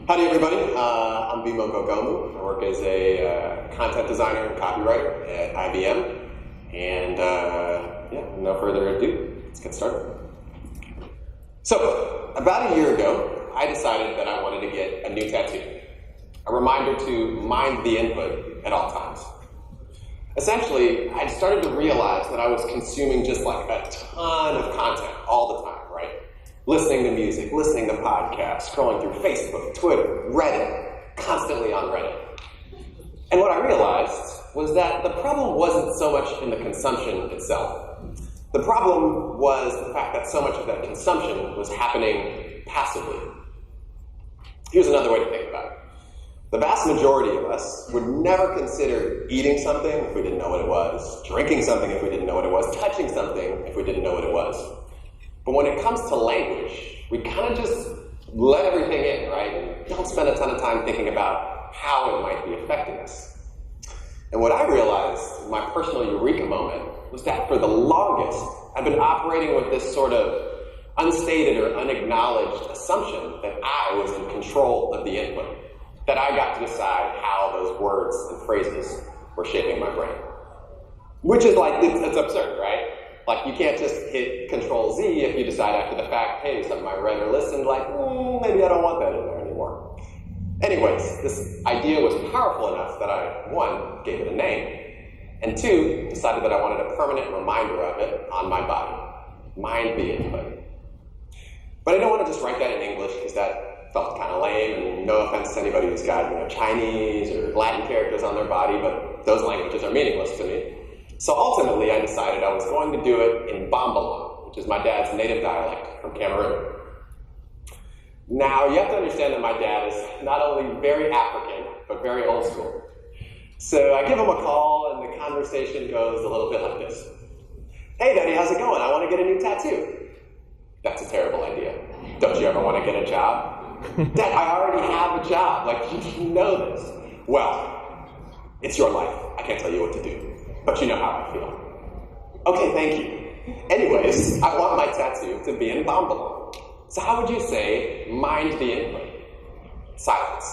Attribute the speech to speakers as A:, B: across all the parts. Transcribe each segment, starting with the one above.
A: Howdy everybody, I'm Mbiyimoh Ghogomu. I work as a content designer and copywriter at IBM. And no further ado, let's get started. So, about a year ago, I decided that I wanted to get a new tattoo. A reminder to mind the input at all times. Essentially, I started to realize that I was consuming just like a ton of content all the time, right? Listening to music, listening to podcasts, scrolling through Facebook, Twitter, Reddit, constantly on Reddit. And what I realized was that the problem wasn't so much in the consumption itself. The problem was the fact that so much of that consumption was happening passively. Here's another way to think about it. The vast majority of us would never consider eating something if we didn't know what it was, drinking something if we didn't know what it was, touching something if we didn't know what it was. But when it comes to language, we kind of just let everything in, right? And don't spend a ton of time thinking about how it might be affecting us. And what I realized in my personal eureka moment was that for the longest, I've been operating with this sort of unstated or unacknowledged assumption that I was in control of the input, that I got to decide how those words and phrases were shaping my brain. Which is like, it's absurd, right? Like, you can't just hit Control-Z if you decide after the fact, hey, something I read or listened, like, maybe I don't want that in there anymore. Anyways, this idea was powerful enough that I, one, gave it a name, and two, decided that I wanted a permanent reminder of it on my body. Mind the input. But I don't want to just write that in English, because that felt kind of lame, and no offense to anybody who's got, Chinese or Latin characters on their body, but those languages are meaningless to me. So ultimately, I decided I was going to do it in Mbiyimoh, which is my dad's native dialect from Cameroon. Now, you have to understand that my dad is not only very African, but very old school. So I give him a call, and the conversation goes a little bit like this. Hey, Daddy, how's it going? I want to get a new tattoo. That's a terrible idea. Don't you ever want to get a job? Dad, I already have a job. You know this. Well, it's your life. I can't tell you what to do. But you know how I feel. Okay, thank you. Anyways, I want my tattoo to be in Mbiyimoh. So how would you say, mind the input? Silence.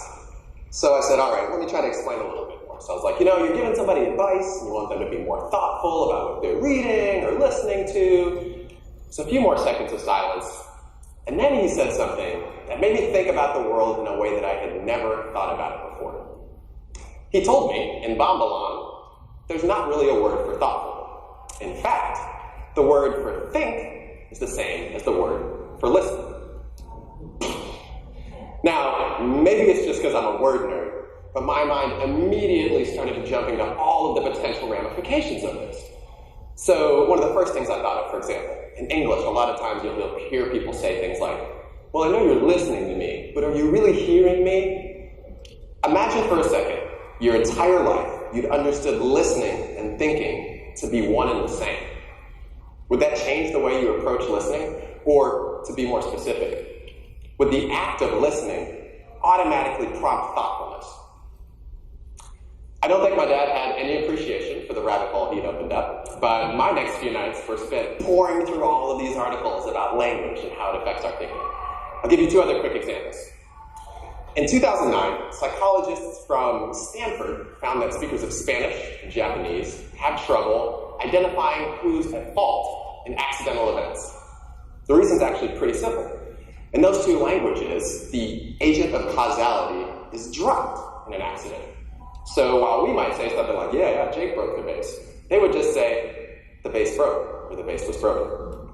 A: So I said, all right, let me try to explain a little bit more. So I was like, you're giving somebody advice, and you want them to be more thoughtful about what they're reading or listening to. So a few more seconds of silence. And then he said something that made me think about the world in a way that I had never thought about it before. He told me, in Mbiyimoh, there's not really a word for thoughtful. In fact, the word for think is the same as the word for listen. Now, maybe it's just because I'm a word nerd, but my mind immediately started jumping to all of the potential ramifications of this. So one of the first things I thought of, for example, in English, a lot of times you'll hear people say things like, well, I know you're listening to me, but are you really hearing me? Imagine for a second, your entire life, you'd understood listening and thinking to be one and the same. Would that change the way you approach listening? Or, to be more specific, would the act of listening automatically prompt thoughtfulness? I don't think my dad had any appreciation for the rabbit hole he'd opened up, but my next few nights were spent pouring through all of these articles about language and how it affects our thinking. I'll give you two other quick examples. In 2009, psychologists from Stanford found that speakers of Spanish and Japanese have trouble identifying who's at fault in accidental events. The reason's actually pretty simple. In those two languages, the agent of causality is dropped in an accident. So while we might say something like, yeah, Jake broke the vase, they would just say, the vase broke, or the vase was broken.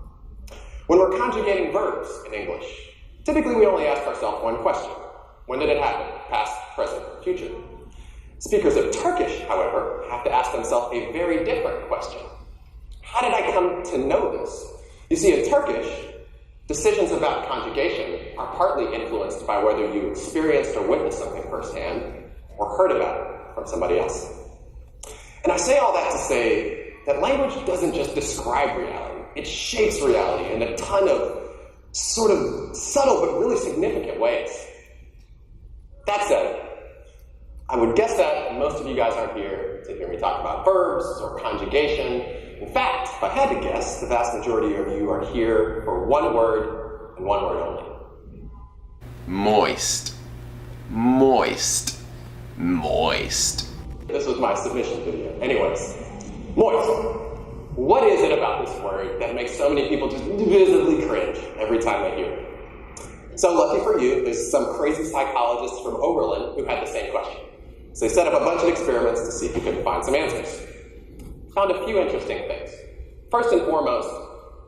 A: When we're conjugating verbs in English, typically we only ask ourselves one question. When did it happen? Past, present, future. Speakers of Turkish, however, have to ask themselves a very different question. How did I come to know this? You see, in Turkish, decisions about conjugation are partly influenced by whether you experienced or witnessed something firsthand or heard about it from somebody else. And I say all that to say that language doesn't just describe reality, it shapes reality in a ton of sort of subtle but really significant ways. That said, I would guess that most of you guys aren't here to hear me talk about verbs or conjugation. In fact, if I had to guess, the vast majority of you are here for one word and one word only.
B: Moist. Moist. Moist.
A: This was my submission video. Anyways, moist. What is it about this word that makes so many people just visibly cringe every time they hear it? So lucky for you, there's some crazy psychologists from Oberlin who had the same question. So they set up a bunch of experiments to see if you could find some answers. Found a few interesting things. First and foremost,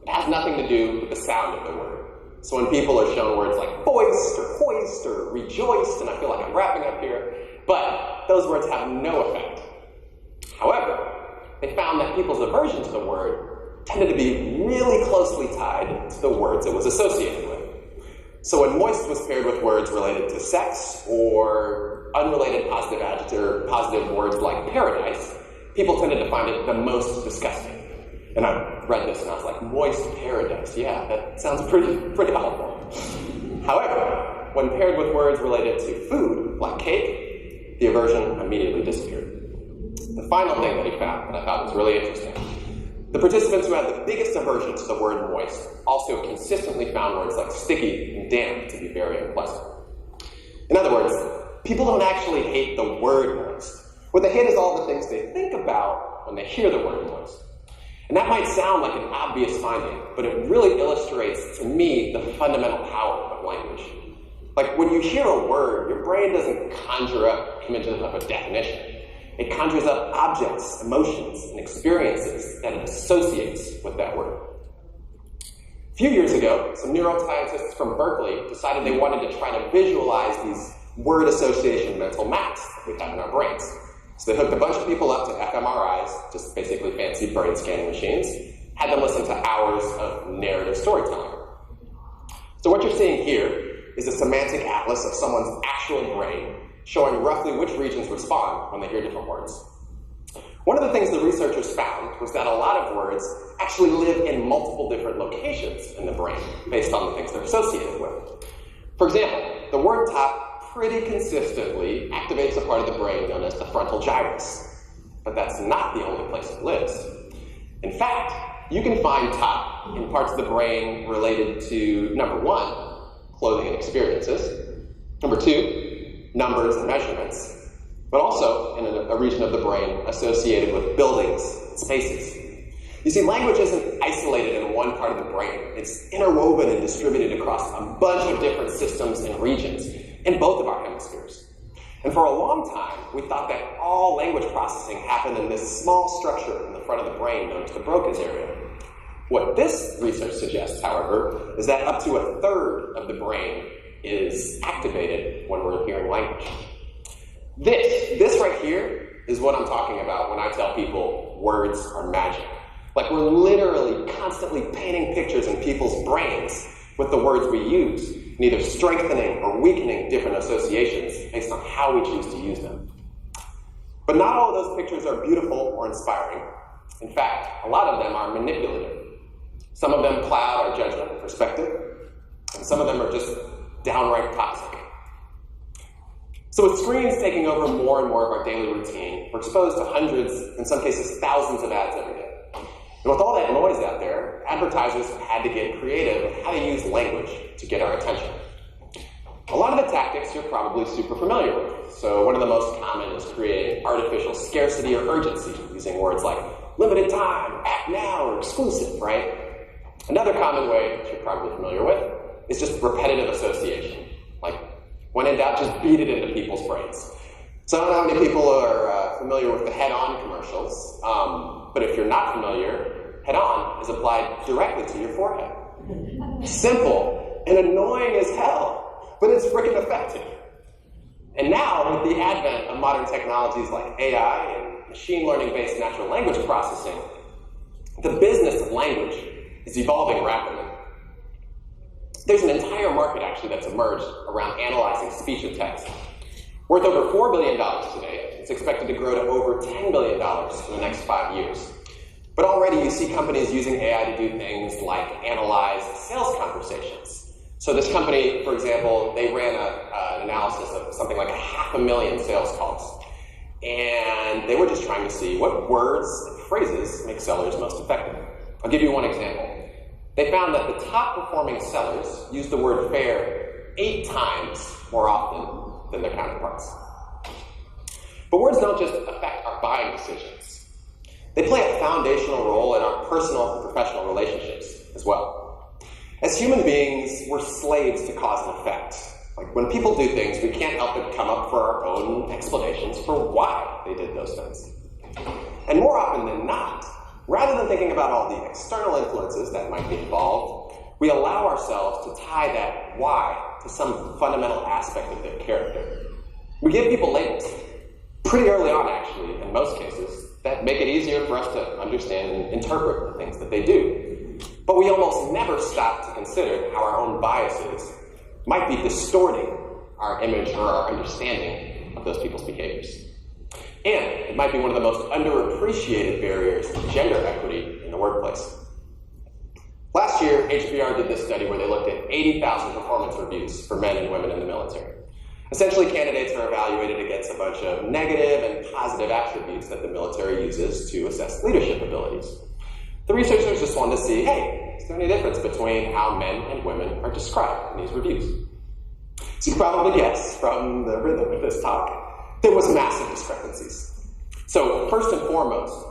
A: it has nothing to do with the sound of the word. So when people are shown words like foist or hoist or rejoiced, and I feel like I'm wrapping up here, but those words have no effect. However, they found that people's aversion to the word tended to be really closely tied to the words it was associated with. So when moist was paired with words related to sex or unrelated positive words like paradise, people tended to find it the most disgusting. And I read this and I was like, moist paradise, yeah, that sounds pretty awful. However, when paired with words related to food, like cake, the aversion immediately disappeared. The final thing that he found that I thought was really interesting, the participants who had the biggest aversion to the word moist also consistently found words like sticky and damp to be very unpleasant. In other words, people don't actually hate the word moist. What they hate is all the things they think about when they hear the word moist. And that might sound like an obvious finding, but it really illustrates to me the fundamental power of language. Like when you hear a word, your brain doesn't conjure up images of a definition. It conjures up objects, emotions, and experiences that it associates with that word. A few years ago, some neuroscientists from Berkeley decided they wanted to try to visualize these word association mental maps that we have in our brains. So they hooked a bunch of people up to fMRIs, just basically fancy brain scanning machines, had them listen to hours of narrative storytelling. So what you're seeing here is a semantic atlas of someone's actual brain, showing roughly which regions respond when they hear different words. One of the things the researchers found was that a lot of words actually live in multiple different locations in the brain based on the things they're associated with. For example, the word top pretty consistently activates a part of the brain known as the frontal gyrus, but that's not the only place it lives. In fact, you can find top in parts of the brain related to, number one, clothing and experiences, number two, numbers and measurements, but also in a region of the brain associated with buildings and spaces. You see, language isn't isolated in one part of the brain. It's interwoven and distributed across a bunch of different systems and regions in both of our hemispheres. And for a long time, we thought that all language processing happened in this small structure in the front of the brain known as the Broca's area. What this research suggests, however, is that up to a third of the brain is activated when we're hearing language. This right here is what I'm talking about when I tell people words are magic. Like we're literally constantly painting pictures in people's brains with the words we use, and either strengthening or weakening different associations based on how we choose to use them. But not all of those pictures are beautiful or inspiring. In fact, a lot of them are manipulative. Some of them cloud our judgment and perspective, and some of them are just downright toxic. So with screens taking over more and more of our daily routine, we're exposed to hundreds, in some cases thousands of ads every day. And with all that noise out there, advertisers have had to get creative with how to use language to get our attention. A lot of the tactics you're probably super familiar with. So one of the most common is creating artificial scarcity or urgency, using words like limited time, act now, or exclusive, right? Another common way that you're probably familiar with is just repetitive association. Like, when in doubt, just beat it into people's brains. So I don't know how many people are familiar with the head-on commercials, but if you're not familiar, head-on is applied directly to your forehead. Simple and annoying as hell, but it's freaking effective. And now, with the advent of modern technologies like AI and machine learning-based natural language processing, the business of language is evolving rapidly. There's an entire market, actually, that's emerged around analyzing speech and text. Worth over $4 billion today, it's expected to grow to over $10 billion in the next 5 years. But already you see companies using AI to do things like analyze sales conversations. So this company, for example, they ran an analysis of something like 500,000 sales calls. And they were just trying to see what words and phrases make sellers most effective. I'll give you one example. They found that the top performing sellers used the word fair 8 times more often than their counterparts. But words don't just affect our buying decisions. They play a foundational role in our personal and professional relationships as well. As human beings, we're slaves to cause and effect. Like when people do things, we can't help but come up for our own explanations for why they did those things. And more often than not, rather than thinking about all the external influences that might be involved, we allow ourselves to tie that why to some fundamental aspect of their character. We give people labels, pretty early on actually, in most cases, that make it easier for us to understand and interpret the things that they do. But we almost never stop to consider how our own biases might be distorting our image or our understanding of those people's behaviors. And it might be one of the most underappreciated barriers to gender equity in the workplace. Last year, HBR did this study where they looked at 80,000 performance reviews for men and women in the military. Essentially, candidates are evaluated against a bunch of negative and positive attributes that the military uses to assess leadership abilities. The researchers just wanted to see, hey, is there any difference between how men and women are described in these reviews? So you can probably guess from the rhythm of this talk, there was massive discrepancies. So first and foremost,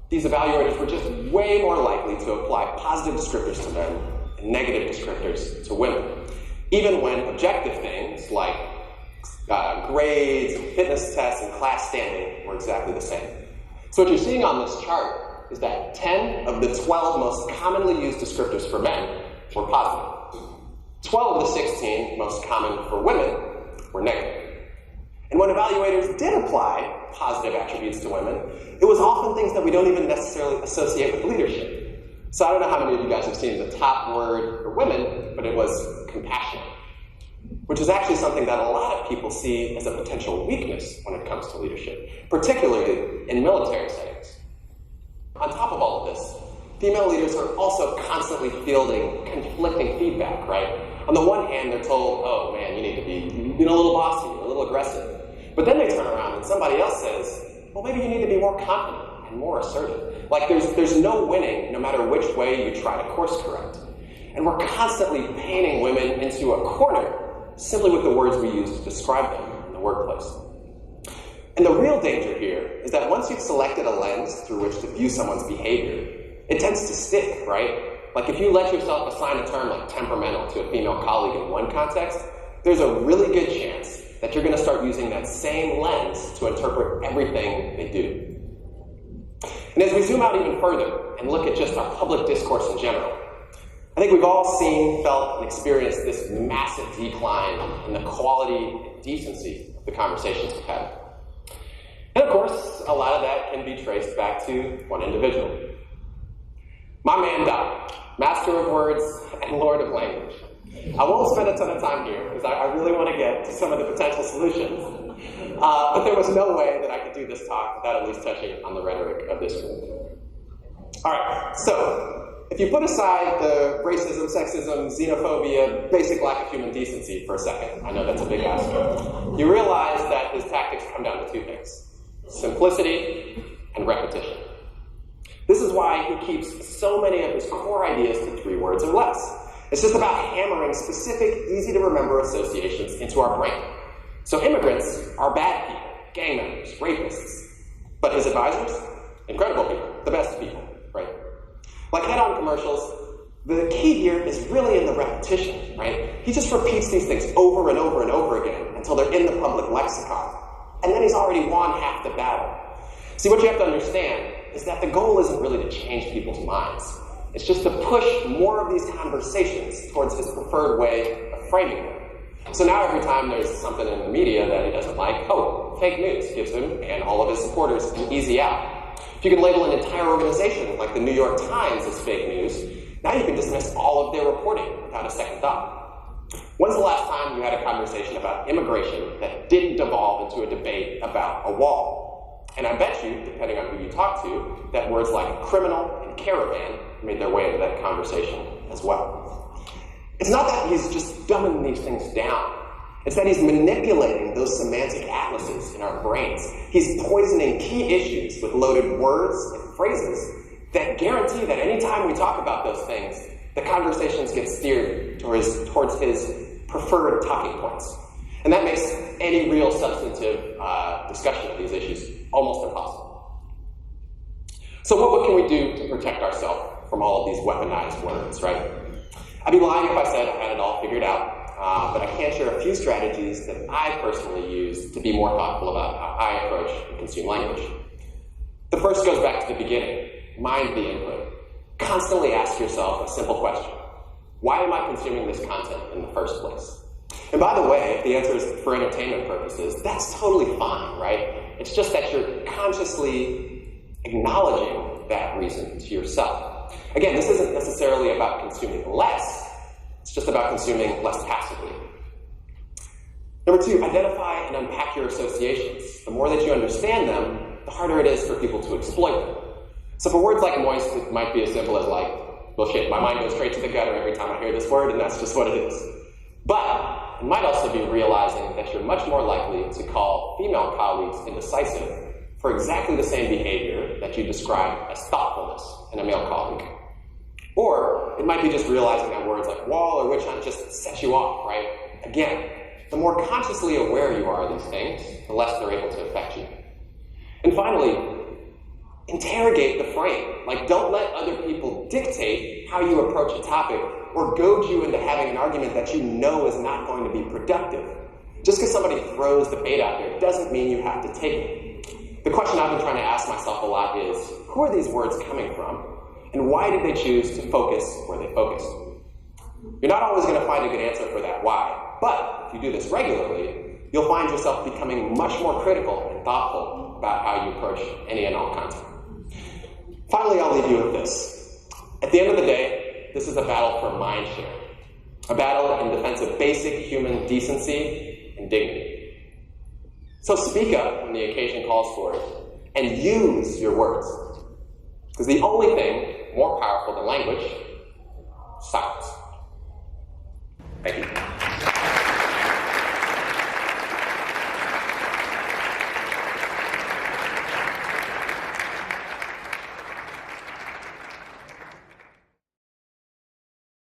A: these evaluators were just way more likely to apply positive descriptors to men and negative descriptors to women, even when objective things like grades, and fitness tests, and class standing were exactly the same. So what you're seeing on this chart is that 10 of the 12 most commonly used descriptors for men were positive. 12 of the 16 most common for women were negative. And when evaluators did apply positive attributes to women, it was often things that we don't even necessarily associate with leadership. So I don't know how many of you guys have seen the top word for women, but it was compassionate, which is actually something that a lot of people see as a potential weakness when it comes to leadership, particularly in military settings. On top of all of this, female leaders are also constantly fielding conflicting feedback, right? On the one hand, they're told, oh man, you need to be a little bossy, a little aggressive. But then they turn around and somebody else says, well, maybe you need to be more confident and more assertive. Like there's no winning no matter which way you try to course correct. And we're constantly painting women into a corner simply with the words we use to describe them in the workplace. And the real danger here is that once you've selected a lens through which to view someone's behavior, it tends to stick, right? Like if you let yourself assign a term like temperamental to a female colleague in one context, there's a really good chance that you're going to start using that same lens to interpret everything they do. And as we zoom out even further and look at just our public discourse in general, I think we've all seen, felt, and experienced this massive decline in the quality and decency of the conversations we've had. And of course, a lot of that can be traced back to one individual. My man Doc, master of words and lord of language. I won't spend a ton of time here because I really want to get to some of the potential solutions. But there was no way that I could do this talk without at least touching on the rhetoric of this group. All right, so if you put aside the racism, sexism, xenophobia, basic lack of human decency for a second, I know that's a big ask, you realize that his tactics come down to two things: simplicity and repetition. This is why he keeps so many of his core ideas to 3 words or less. It's just about hammering specific, easy-to-remember associations into our brain. So immigrants are bad people, gang members, rapists. But his advisors? Incredible people, the best people, right? Like head-on commercials, the key here is really in the repetition, right? He just repeats these things over and over and over again until they're in the public lexicon. And then he's already won half the battle. See, what you have to understand is that the goal isn't really to change people's minds. It's just to push more of these conversations towards his preferred way of framing them. So now every time there's something in the media that he doesn't like, oh, fake news gives him and all of his supporters an easy out. If you can label an entire organization like the New York Times as fake news, now you can dismiss all of their reporting without a second thought. When's the last time you had a conversation about immigration that didn't devolve into a debate about a wall? And I bet you, depending on who you talk to, that words like criminal and caravan made their way into that conversation as well. It's not that he's just dumbing these things down. It's that he's manipulating those semantic atlases in our brains. He's poisoning key issues with loaded words and phrases that guarantee that anytime we talk about those things, the conversations get steered towards his preferred talking points. And that makes any real substantive discussion of these issues almost impossible. So what can we do to protect ourselves from all of these weaponized words, right? I'd be lying if I said I had it all figured out, but I can share a few strategies that I personally use to be more thoughtful about how I approach and consume language. The first goes back to the beginning. Mind the input. Constantly ask yourself a simple question. Why am I consuming this content in the first place? And by the way, if the answer is for entertainment purposes, that's totally fine, right? It's just that you're consciously acknowledging that reason to yourself. Again, this isn't necessarily about consuming less. It's just about consuming less passively. Number two, identify and unpack your associations. The more that you understand them, the harder it is for people to exploit them. So for words like moist, it might be as simple as like, well shit, my mind goes straight to the gutter every time I hear this word, and that's just what it is. But it might also be realizing that you're much more likely to call female colleagues indecisive for exactly the same behavior that you describe as thoughtfulness in a male colleague. Or it might be just realizing that words like wall or witch hunt just set you off, right? Again, the more consciously aware you are of these things, the less they're able to affect you. And finally, interrogate the frame. Like, don't let other people dictate how you approach a topic or goad you into having an argument that you know is not going to be productive. Just because somebody throws the bait out there doesn't mean you have to take it. The question I've been trying to ask myself a lot is, who are these words coming from? And why did they choose to focus where they focused? You're not always going to find a good answer for that why, but if you do this regularly, you'll find yourself becoming much more critical and thoughtful about how you approach any and all content. Finally, I'll leave you with this. At the end of the day, this is a battle for mind share, a battle in defense of basic human decency and dignity. So speak up when the occasion calls for it, and use your words. Because the only thing more powerful than language is silence. Thank you.